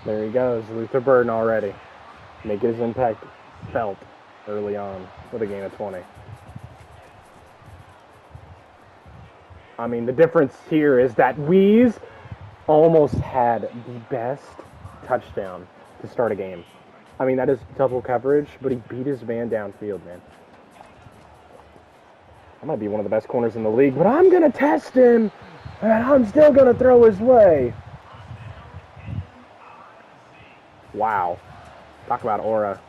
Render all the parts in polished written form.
There he goes, Luther Burden already. Making his impact felt early on with a game of 20. I mean, the difference here is that Weeze almost had the best touchdown to start a game. I mean, that is double coverage, but he beat his man downfield, man. That might be one of the best corners in the league, but I'm going to test him, and I'm still going to throw his way. Wow. Talk about aura.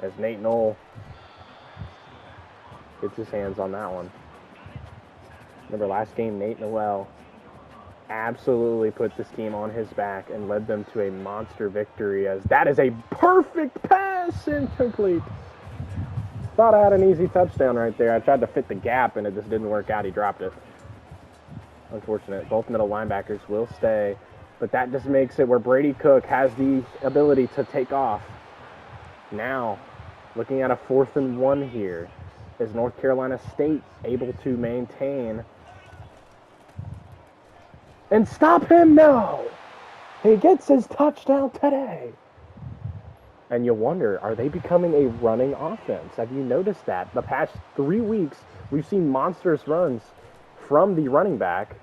As Nate Knoll gets his hands on that one. Remember last game, Nate Noel absolutely put this team on his back and led them to a monster victory, as that is a perfect pass, incomplete. Thought I had an easy touchdown right there. I tried to fit the gap and it just didn't work out. He dropped it. Unfortunate. Both middle linebackers will stay, but that just makes it where Brady Cook has the ability to take off. Now, looking at a 4th and 1 here, is North Carolina State able to maintain and stop him? No! He gets his touchdown today. And you wonder, are they becoming a running offense? Have you noticed that? The past 3 weeks, we've seen monstrous runs from the running back.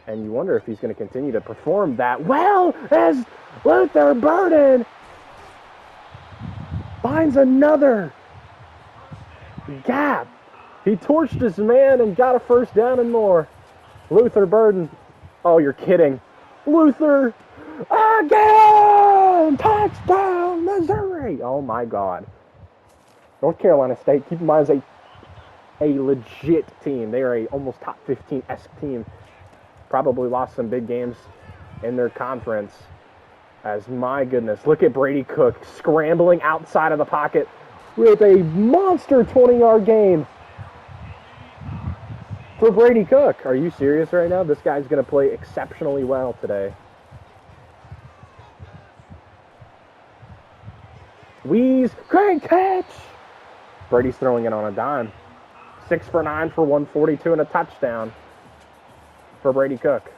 And you wonder if he's going to continue to perform that well as Luther Burden finds another gap. He torched his man and got a first down and more. Luther Burden. Oh, you're kidding. Luther again! Touchdown, Missouri! Oh, my God. North Carolina State, keep in mind, is a legit team. They are a almost top 15-esque team. Probably lost some big games in their conference. As, my goodness, look at Brady Cook scrambling outside of the pocket with a monster 20-yard gain for Brady Cook. Are you serious right now? This guy's going to play exceptionally well today. Weeze, great catch! Brady's throwing it on a dime. 6 for 9 for 142 and a touchdown for Brady Cook.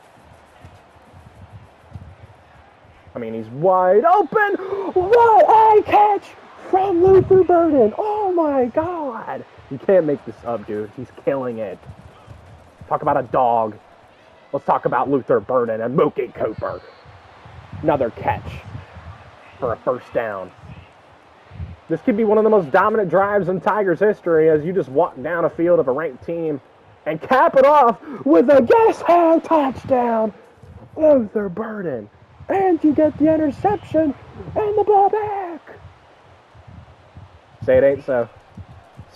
I mean, he's wide open. What a catch from Luther Burden. Oh, my God. You can't make this up, dude. He's killing it. Talk about a dog. Let's talk about Luther Burden and Mookie Cooper. Another catch for a first down. This could be one of the most dominant drives in Tigers history, as you just walk down a field of a ranked team and cap it off with a guess-how touchdown. Luther Burden. And you get the interception and the ball back. Say it ain't so.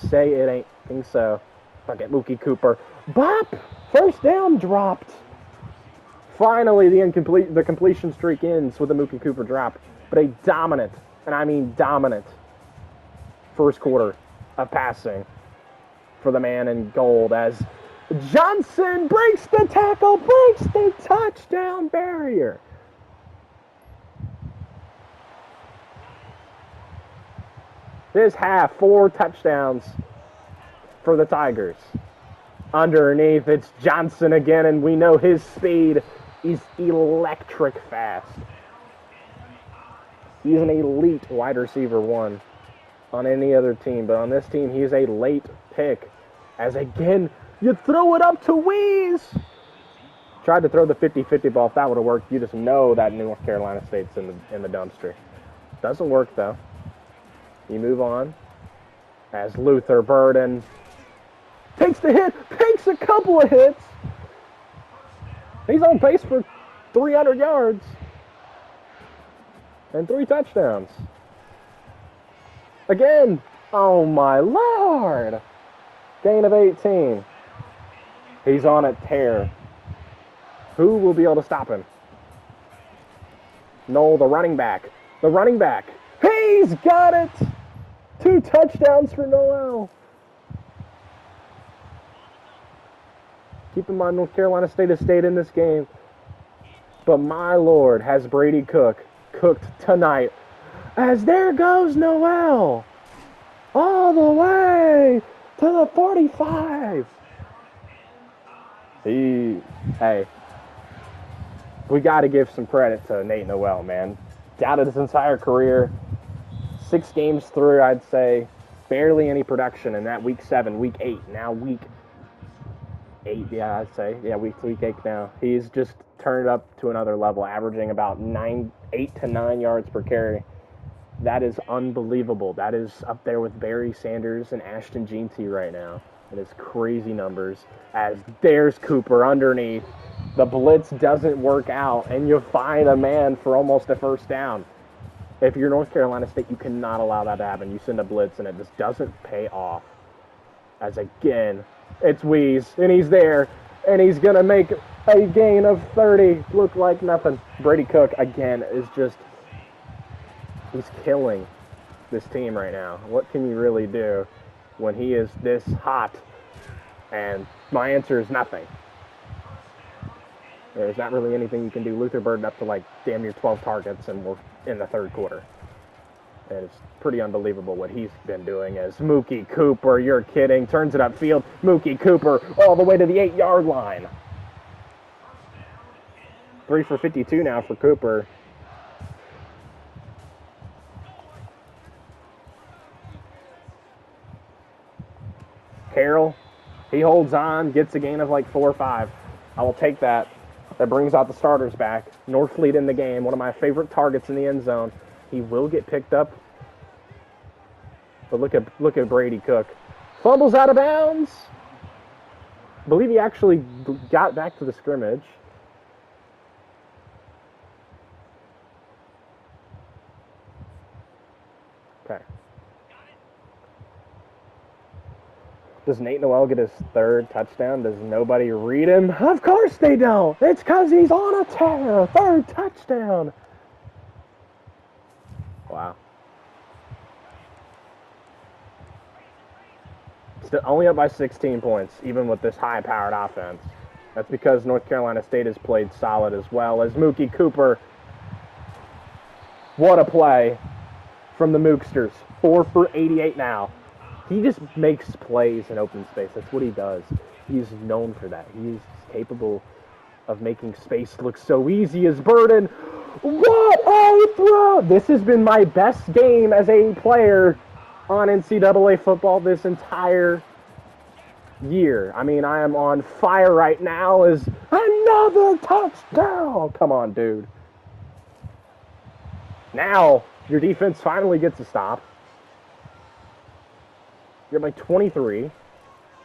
Say it ain't so. Fuck it, Mookie Cooper. Bop! First down dropped. Finally, the completion streak ends with a Mookie Cooper drop. But a dominant, and I mean dominant, first quarter of passing for the man in gold, as Johnson breaks the tackle, breaks the touchdown barrier. This half, 4 touchdowns for the Tigers. Underneath, it's Johnson again, and we know his speed is electric fast. He's an elite wide receiver 1 on any other team, but on this team, he's a late pick. As again, you throw it up to Weeze. Tried to throw the 50-50 ball. If that would have worked, you just know that North Carolina State's in the dumpster. Doesn't work, though. You move on as Luther Burden takes the hit, takes a couple of hits. He's on pace for 300 yards and 3 touchdowns. Again, oh my Lord. Gain of 18. He's on a tear. Who will be able to stop him? Knoll, the running back. The running back. He's got it! 2 touchdowns for Noel. Keep in mind, North Carolina State has stayed in this game. But my Lord, has Brady Cook cooked tonight. As there goes Noel. All the way to the 45. Hey. we got to give some credit to Nate Noel, man. Doubted his entire career. 6 games through, I'd say, barely any production in that week 7, week 8, now week 8, yeah, I'd say. Yeah, week 8 now. He's just turned it up to another level, averaging about 8 to 9 yards per carry. That is unbelievable. That is up there with Barry Sanders and Ashton Jeanty right now. It is crazy numbers. As there's Cooper underneath. The blitz doesn't work out, and you find a man for almost a first down. If you're North Carolina State, you cannot allow that to happen. You send a blitz, and it just doesn't pay off. As again, it's Weeze, and he's there, and he's going to make a gain of 30 look like nothing. Brady Cook, again, is just, he's killing this team right now. What can you really do when he is this hot? And my answer is nothing. There's not really anything you can do. Luther Burden up to like damn near 12 targets, and we're in the third quarter. And it's pretty unbelievable what he's been doing as Mookie Cooper, you're kidding, turns it upfield. Mookie Cooper all the way to the 8-yard line. 3 for 52 now for Cooper. Carroll, he holds on, gets a gain of like 4 or 5. I will take that. That brings out the starters back. Norfleet in the game, one of my favorite targets in the end zone. He will get picked up. But look at Brady Cook. Fumbles out of bounds. I believe he actually got back to the scrimmage. Okay. Does Nate Noel get his 3rd touchdown? Does nobody read him? Of course they don't. It's because he's on a tear. 3rd touchdown. Wow. Still only up by 16 points, even with this high-powered offense. That's because North Carolina State has played solid as well as Mookie Cooper. What a play from the Mooksters. 4 for 88 now. He just makes plays in open space. That's what he does. He's known for that. He's capable of making space look so easy as Burden. What a throw! This has been my best game as a player on NCAA football this entire year. I mean, I am on fire right now as another touchdown. Come on, dude. Now, your defense finally gets a stop. You're by 23.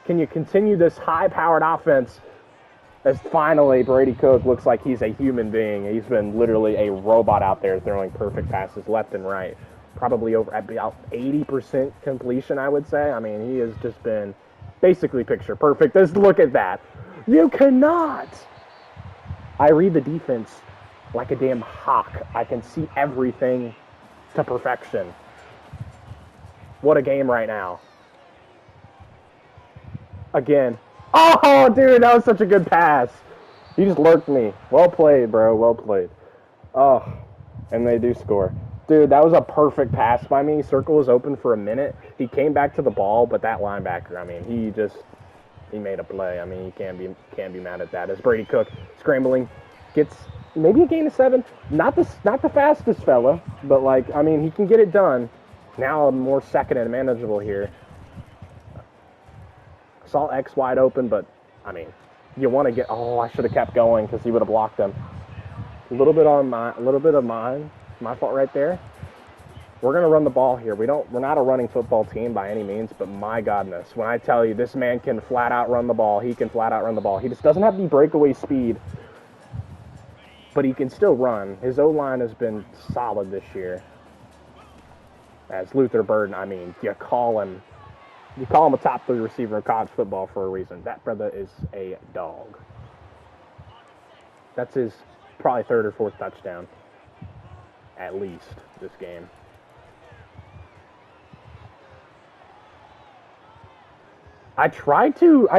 Can you continue this high-powered offense as finally Brady Cook looks like he's a human being? He's been literally a robot out there throwing perfect passes left and right. Probably over at about 80% completion, I would say. I mean, he has just been basically picture perfect. Just look at that. You cannot. I read the defense like a damn hawk. I can see everything to perfection. What a game right now. Again. Oh, dude, that was such a good pass. You just lurked me. Well played, bro. Well played. Oh, and they do score. Dude, that was a perfect pass by me. Circle was open for a minute. He came back to the ball, but that linebacker, I mean, he made a play. I mean, you can't be mad at that. As Brady Cook scrambling, gets maybe a gain of 7. Not the fastest fella, but like, I mean, he can get it done. Now more second and manageable here. Saw X wide open, but I mean, you want to get. Oh, I should have kept going because he would have blocked him. A little bit of my fault right there. We're gonna run the ball here. We're not a running football team by any means, but my goodness, when I tell you this man can flat out run the ball, he can flat out run the ball. He just doesn't have the breakaway speed, but he can still run. His O-line has been solid this year. As Luther Burden, I mean, you call him a top 3 receiver in college football for a reason. That brother is a dog. That's his probably 3rd or 4th touchdown, at least, this game. I tried to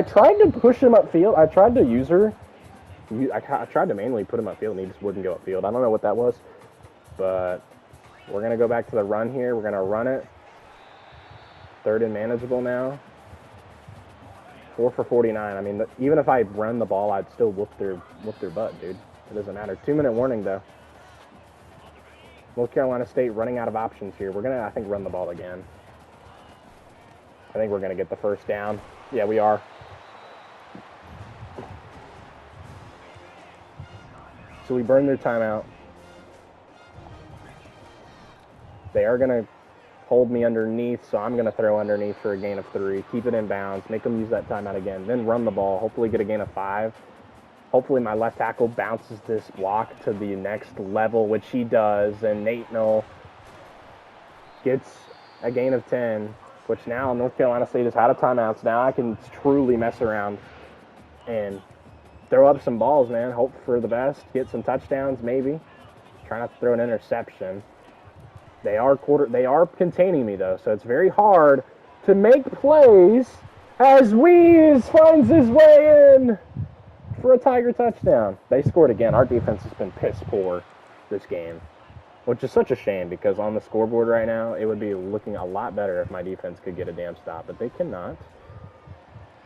push him upfield. I tried to use her. I tried to manually put him upfield, and he just wouldn't go upfield. I don't know what that was, but we're going to go back to the run here. We're going to run it. 3rd and manageable now. 4 for 49. I mean, even if I run the ball, I'd still whoop their butt, dude. It doesn't matter. 2-minute warning, though. North Carolina State running out of options here. We're going to, I think, run the ball again. I think we're going to get the first down. Yeah, we are. So we burn their timeout. They are going to hold me underneath, so I'm going to throw underneath for a gain of 3. Keep it in bounds. Make them use that timeout again. Then run the ball. Hopefully get a gain of 5. Hopefully my left tackle bounces this block to the next level, which he does. And Nate Knoll gets a gain of 10, which now North Carolina State is out of timeouts. Now I can truly mess around and throw up some balls, man. Hope for the best. Get some touchdowns, maybe. Try not to throw an interception. They are containing me, though, so it's very hard to make plays as Wees finds his way in for a Tiger touchdown. They scored again. Our defense has been piss poor this game, which is such a shame because on the scoreboard right now, it would be looking a lot better if my defense could get a damn stop, but they cannot.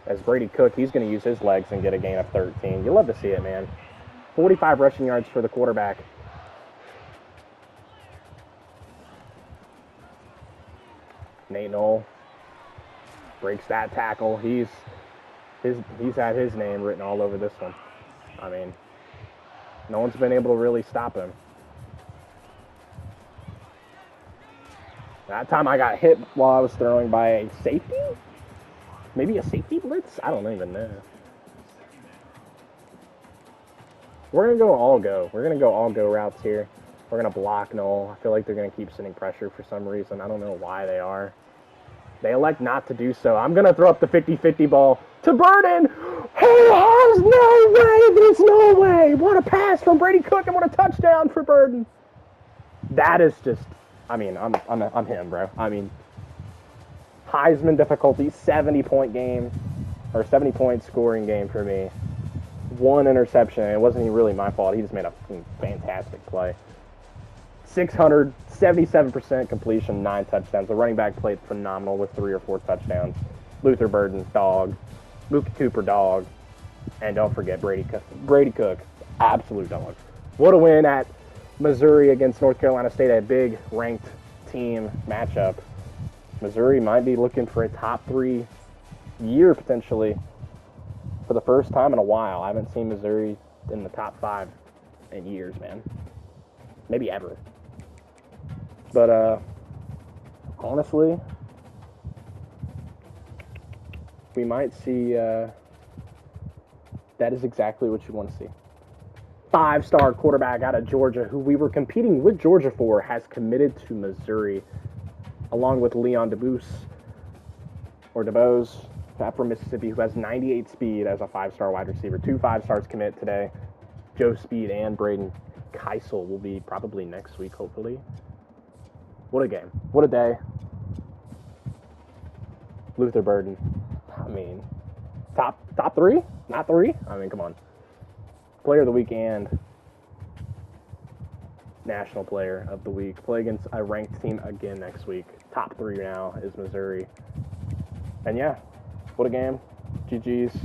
As Brady Cook, he's going to use his legs and get a gain of 13. You love to see it, man. 45 rushing yards for the quarterback. Nate Knoll breaks that tackle. He's had his name written all over this one. I mean, no one's been able to really stop him. That time I got hit while I was throwing by a safety? Maybe a safety blitz? I don't even know. We're going to go all-go. We're going to go all-go routes here. We're going to block Knoll. I feel like they're going to keep sending pressure for some reason. I don't know why they are. They elect not to do so. I'm going to throw up the 50-50 ball to Burden. Who has no way? There's no way. What a pass from Brady Cook and what a touchdown for Burden. That is just, I mean, I'm him, bro. I mean, Heisman difficulty, 70-point game, or 70-point scoring game for me. 1 interception, and it wasn't even really my fault. He just made a fantastic play. 677% completion, 9 touchdowns. The running back played phenomenal with 3 or 4 touchdowns. Luther Burden, dog. Luke Cooper, dog. And don't forget Brady Cook, absolute dog. What a win at Missouri against North Carolina State, a big ranked team matchup. Missouri might be looking for a top 3 year potentially for the first time in a while. I haven't seen Missouri in the top 5 in years, man. Maybe ever. But honestly, we might see that is exactly what you want to see. 5-star quarterback out of Georgia, who we were competing with Georgia for, has committed to Missouri, along with Leon DeBose, from Mississippi, who has 98 speed as a 5-star wide receiver. 2 5-stars commit today. Joe Speed and Braden Keisel will be probably next week, hopefully. What a game. What a day. Luther Burden. I mean, top 3? Not 3? I mean, come on. Player of the week and national player of the week. Play against a ranked team again next week. Top 3 now is Missouri. And yeah, what a game. GG's.